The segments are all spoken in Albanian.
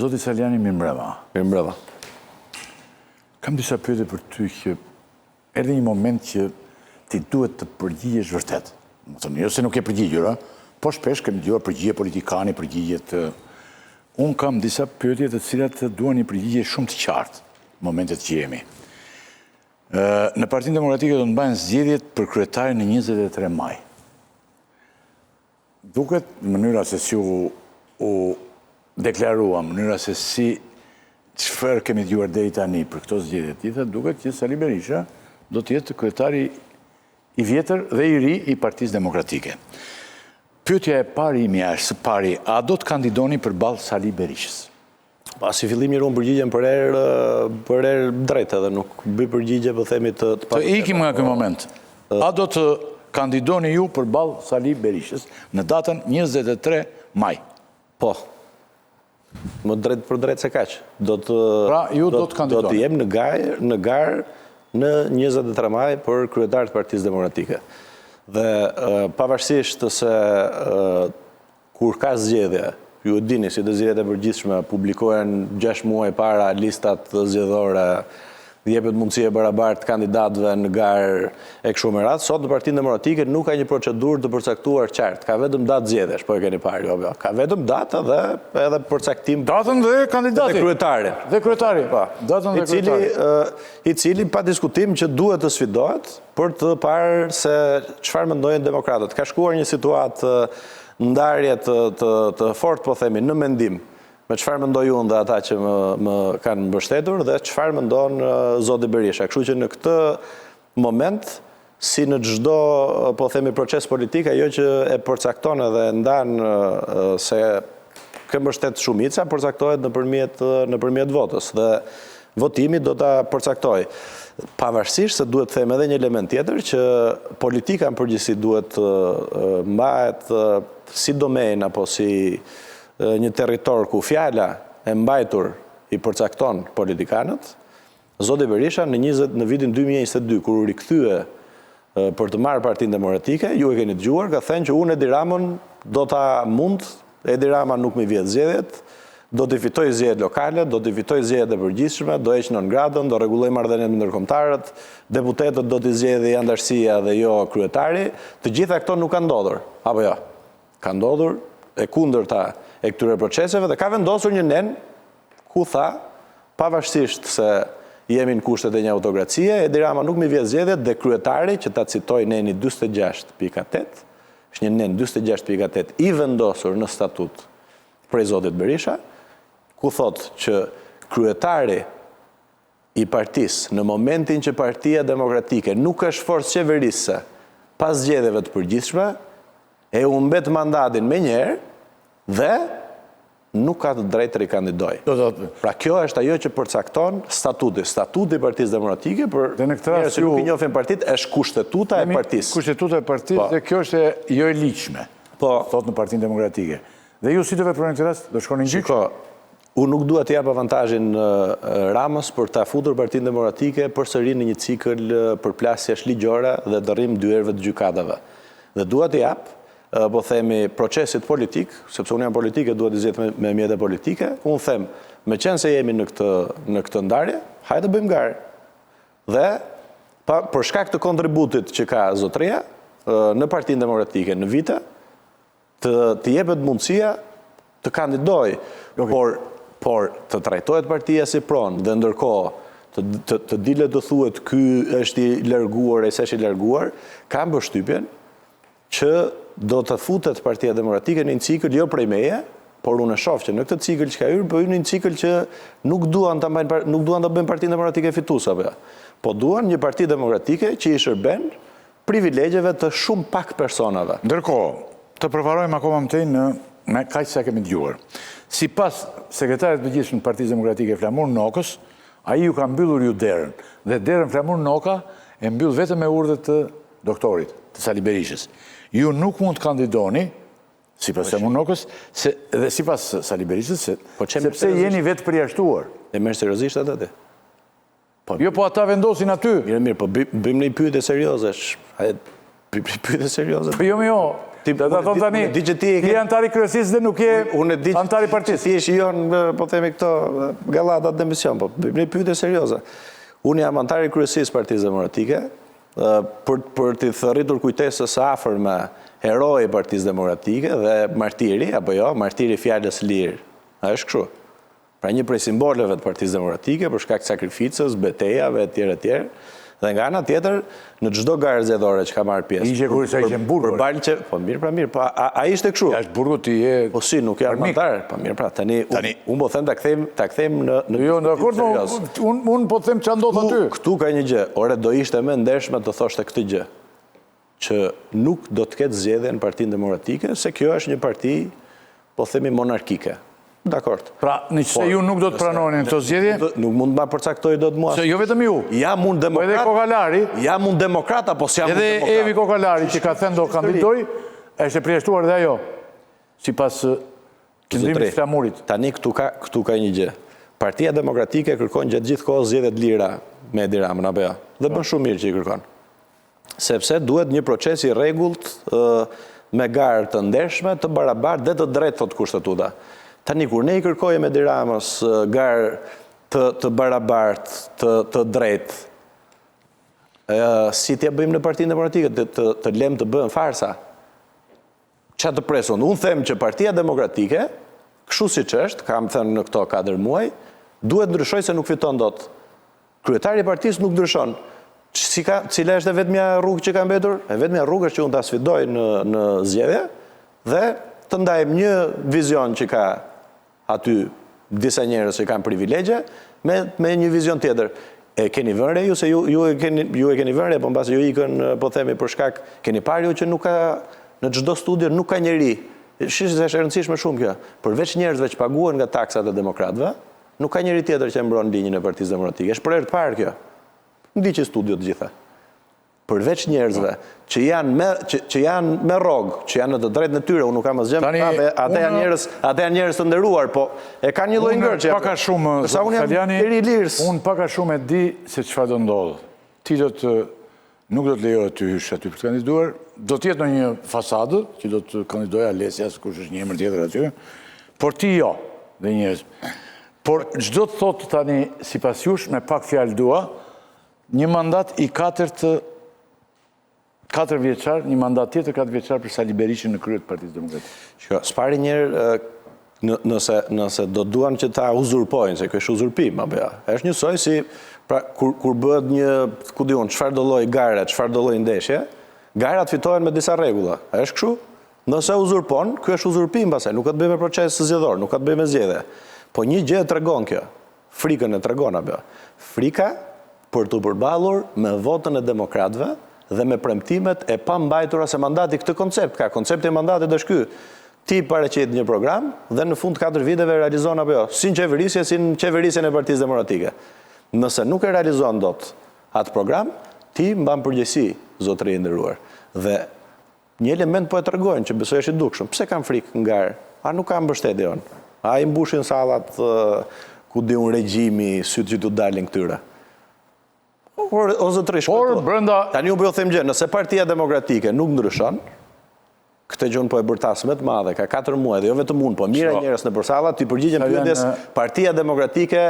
Zoti Saliani, mirëmbrëma. Mirëmbrëma. Kam disa pyetje për ty që erdhi një moment që ti duhet të përgjigjesh vërtet. Më thonë, jo se nuk e përgjigjur, po shpesh kemi dëgjuar përgjigje politikani, përgjigje të... Unë kam disa pyetje të cilat duan një përgjigje shumë të qartë në momentet që jemi. Në Partinë Demokratike do të mbajnë zgjedhjet për kryetarin në 23 maj. Duket në mënyra se si u deklarua, në mënyra se si çfarë kemi dëgjuar deri tani për këto zgjedhje të tjera, duket që Sali Berisha do të jetë kryetari i vjetër dhe i ri i Partisë Demokratike. Pyetja e parë ime është së pari, a do të kandidoni përballë Sali Berishës? Si fillim njërë unë përgjigjem për erë drejtë edhe nuk bëj përgjigje për themi të Të ikim nga ky moment. A do të kandidoni ju përballë Sali Berishës në datën 23 maj? Po. Më drejt për drejt se kaq. Pra, ju do të kandidoni. Do të jem në garë në 23 maj për kryetar të Partisë Demokratike. Dhe pavarësisht se kur ka zgjedhje, ju e dini si të zgjedhjet e përgjithshme publikohen 6 muaj para listat zgjedhore, jepet mundësi e barabartë kandidatëve në garë e kështu me radhë. Sot në Partinë Demokratike nuk ka një procedurë të përcaktuar qartë, ka vetëm datë zgjedhjesh, po e keni parë jo. Ka vetëm datë dhe edhe përcaktim datën dhe kandidati. Dhe kryetari. Dhe kryetari. Datën dhe kryetari. I cili pa diskutim që duhet të sfidohet për të parë se çfarë mendojnë demokratët. Ka shkuar një situatë ndarje të fortë, po themi, në mendim, me çfarë mendoj unë dhe ata që më kanë mbështetur dhe çfarë mendon zoti Berisha. Kështu që në këtë moment, si në çdo, po themi, proces politik, ajo që e përcakton edhe ndan se kë mbështet shumica, përcaktohet nëpërmjet votës dhe votimi do ta përcaktoj. Pavarësisht se duhet të them edhe një element tjetër që politika në përgjithësi duhet mbahet si domen apo si një territor ku fjala e mbajtur i përcakton politikanët. Zoti Berisha në vitin 2022 kur u rikthye për të marrë Partinë Demokratike, ju e keni dëgjuar, ka thënë që unë Edi Ramën do ta mund, Edi Rama nuk më vjet zgjedhjet, do të fitoj zgjedhjet lokale, do të fitoj zgjedhjet e përgjithshme, do heq non gradën, do rregulloj marrëdhëniet me ndërkombëtarët, deputetët do të zgjedhë antarësia dhe jo kryetari. Të gjitha këto nuk kanë ndodhur, apo jo? Ka ndodhur e kundërta e këtyre proceseve dhe ka vendosur një nen ku tha, pavarësisht se jemi në kushtet e një autokracie, Edi Rama nuk më vjet zgjedhjet dhe kryetari, që ta citoj neni 46.8, është një nen 46.8 i vendosur në statut prej zotit Berisha, ku thot që kryetari i partisë në momentin që Partia Demokratike nuk është forcë qeverisë pas zgjedhjeve të përgjithshme, e humbet mandatin me njerë dhe nuk ka të drejtë të rikandidoj. Pra kjo është ajo që përcakton statuti. Statuti i Partisë Demokratike për njerëz që nuk i njohin partitë është kushtetuta e partisë. Kushtetuta e partisë dhe kjo është jo e ligjshme. Thot në Partinë Demokratike. Dhe ju si të veproni këtë rast, do shkoni në gjyq? Unë nuk dua të jap avantazhin Ramës për ta futur Partinë Demokratike përsëri në një cikël përplasjesh ligjore dhe dërrim dyerve të gjykatave. Dhe dua të jap, po themi, procesit politik, sepse unë jam politike, duhet të zgjedh me mjete politike. Unë them, meqense se jemi në këtë ndarje, hajde bëjmë garë. Dhe për shkak të kontributit që ka zotëria në Partinë Demokratike në vite, të jepet mundësia të kandidoj, por të trajtohet partia si pronë dhe ndërkohë të dilet të thuhet ky është i larguar e s'është i larguar, kam përshtypjen që do të futet Partia Demokratike në një cikël jo prej meje, por unë e shoh që në këtë cikël që ka hyrë, po hyn në një cikël që nuk duan ta bëjnë Partinë Demokratike fituese apo jo. Po duan një Parti Demokratike që i shërben privilegjeve të shumë pak personave. Ndërkohë, të përvarojmë akoma më tej në kaq sa kemi dëgjuar. Sipas sekretarit të përgjithshëm të Partisë Demokratike Flamur Nokës, ai ju ka mbyllur ju derën dhe derën Flamur Noka e mbyll vetëm me urdhër të doktorit, të Sali Berishës. Ju nuk mund të kandidoni sipas Flamur Nokës dhe sipas Sali Berishës sepse jeni vetë përjashtuar. E merr seriozisht atë? Jo, po ata vendosin aty. Mirë, po bëjmë një pyetje serioze. Pyetje serioze. Po jo, Do të thonë tani, ti antari kryesisë dhe nuk je antari partisë. Ti e shijon, po themi këto gallatat në emision, po një pyetje serioze. Unë jam antari kryesisë Partisë Demokratike, për të thërritur kujtesës së afërme heroi i Partisë Demokratike dhe martiri, apo jo, martiri fjalës lirë. A është kështu? Pra një prej simboleve të Partisë Demokratike për shkak të sakrificës, betejave etj. Dhe nga ana tjetër, në çdo garë zgjedhore që ka marrë pjesë. Ishte kur sa ishte në Burg. Po mirë, a ishte kështu? Jashtë Burgut ti je. Po si, nuk jam antar. Po mirë, tani unë po them ta kthejmë në Jo, dakord, unë po them ç'a ndodh aty. Këtu ka një gjë, ore do ishte më ndeshme të thoshte këtë gjë, që nuk do të ketë zgjedhje në Partinë Demokratike, se kjo është një parti, po themi monarkike. Dakord. Pra, nëse ju nuk do të pranoni këto zgjedhje, nuk mund ma përcaktoj dot mua. Se jo vetëm ju. Jam unë demokrat. Po edhe Kokalari. Jam unë demokrat apo s'jam unë demokrat? Edhe Evi Kokalari që ka thënë do kandidoj, është e përjashtuar dhe ajo. Sipas qendrimit të flamurit. Tani këtu ka një gjë. Partia Demokratike kërkon gjatë gjithë kohës zgjedhje të lira me Edi Ramën apo jo. Dhe bën shumë mirë që i kërkon. Sepse duhet një proces i rregullt me garë të ndershme, të barabartë dhe të drejtë, thot kushtetuta. Tani kur ne i kërkojmë Edi Ramës garë të barabartë, të drejtë, si t'ja bëjmë në Partinë Demokratike, të lem të bëhen farsa. Qa të presun? Unë them që Partia Demokratike, kështu si që është, kam thënë në këto 4 muaj, duhet ndryshoj se nuk fiton dot. Kryetari i partisë nuk ndryshon. Cila është e vetmja rrugë që ka mbetur? E vetmja rrugë është që unë ta sfidoj në zgjedhje dhe të ndajmë një vizion që ka aty disa njerëz që kanë privilegje me një vizion tjetër. E keni vënë re ju se ju e keni vënë re, po mbasi ju ikën, po themi për shkak, keni parë ju që nuk ka në çdo studio nuk ka njeri. Shihni se është e rëndësishme shumë kjo. Përveç njerëzve që paguhen nga taksat e demokratëve, nuk ka njeri tjetër që mbron linjën e Partisë Demokratike. Është për herë të parë kjo. Ndiqi studio të gjitha. Përveç njerëzve që janë me rrogë, që janë në të drejtë në tyre, unë nuk kam asgjë me ta, ata janë njerëz të nderuar, po e kanë një lloj ngërçe. Unë paka shumë, Saliani, unë paka shumë e di se çfarë do ndodh. Ti nuk do të lejohet të hysh aty për të kandiduar, do të jetë në një fasadë që do të kandidojë Alesia, kush është një emër tjetër aty, por ti jo, dhe njerëz. Por çdo të thotë tani sipas jush me pak fjalë dua, një mandat i 4 vjeçar, një mandat tjetër 4 vjeçar për Sali Berishin në krye të Partisë Demokratike. Shko, s'pari njerë, nëse do duan që ta uzurpojnë, se kjo është uzurpim, apo ja, është njësoj si, pra, kur bëhet një, ku di unë, çfarë do lloj gare, çfarë do lloj ndeshje, garat fitohen me disa rregulla. Është kështu? Nëse uzurpon, kjo është uzurpim pastaj, nuk ka të bëjë me proces zgjedhor, nuk ka të bëjë me zgjedhje. Po një gjë e tregon kjo. Frikën e tregon apo? Frika për të përballur me votën e demokratëve dhe me premtimet e pambajtura se mandati këtë koncept ka. Koncepti i mandatit është ky. Ti paraqet një program dhe në fund 4 viteve realizon apo jo, si në qeverisje, si në qeverisjen e Partisë Demokratike. Nëse nuk e realizon dot atë program, ti mban përgjegjësi, zotëri i nderuar. Dhe një element po e tregojnë që besoj është i dukshëm. Pse kanë frikë ngar? A nuk kanë mbështetje on? A i mbushin sallat ku di un regjimi, sytë që t'u dalin këtyre? O zotëri, tani unë po them gjë, nëse Partia Demokratike nuk ndryshon, këtë gjë po e bërtas më të madhe, ka 4 muaj dhe jo vetëm unë, po mira njerëz në sallat, ti përgjigjen pyetjes, Partia Demokratike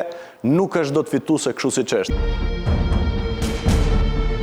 nuk është dot fituese kështu siç është.